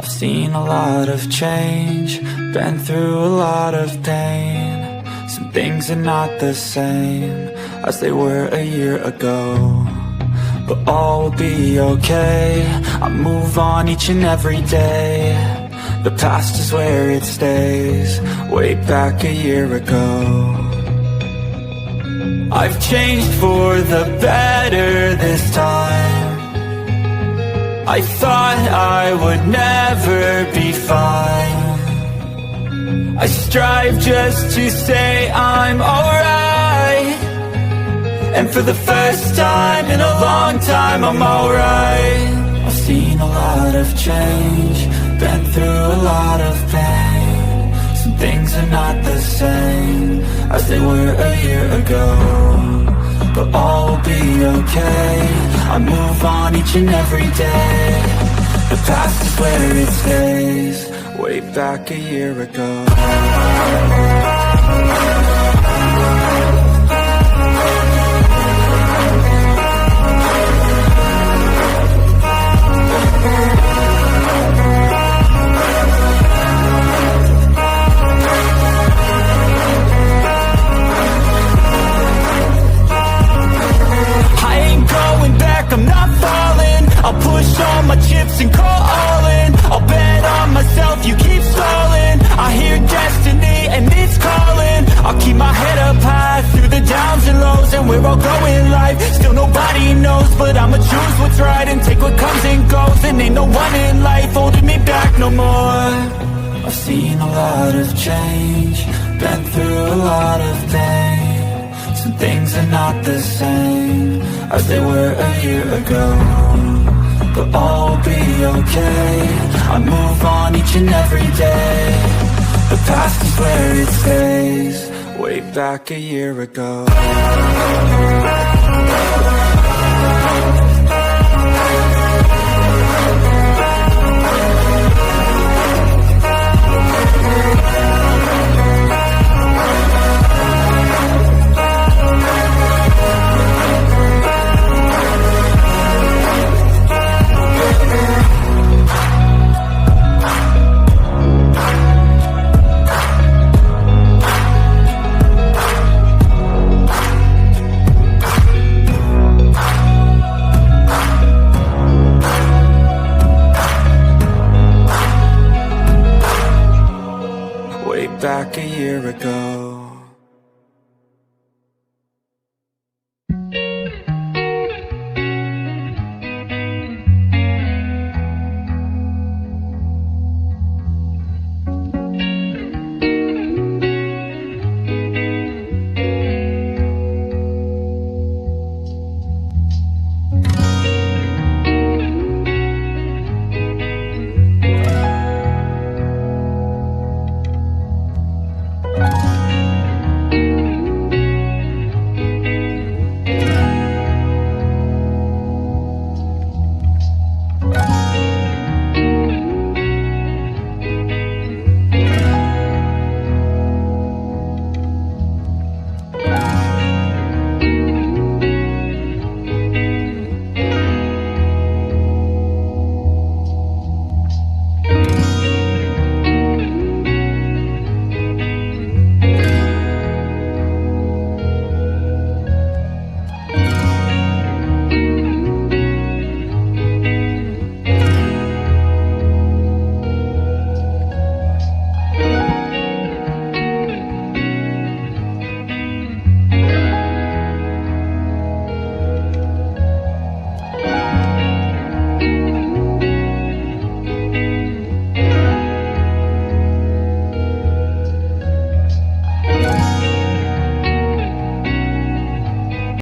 I've seen a lot of change, been through a lot of pain. Some things are not the same as they were a year ago, but all will be okay. I move on each and every day. The past is where it stays, way back a year ago. I've changed for the better this time. I thought I would never be fine. I strive just to say I'm alright, and for the first time in a long time I'm alright. I've seen a lot of change, been through a lot of pain. Some things are not the same as they were a year ago, but all will be okay. I move on each and every day. The past is where it stays, way back a year ago. I'm not falling, I'll push all my chips and call all in. I'll bet on myself, you keep stalling. I hear destiny and it's calling. I'll keep my head up high through the downs and lows, and we're all going life. Still nobody knows, but I'ma choose what's right and take what comes and goes. And ain't no one in life holding me back no more. I've seen a lot of change, been through a lot of pain. Some things are not the same as they were a year ago, but all will be okay. I move on each and every day. The past is where it stays, way back a year ago. Back a year ago.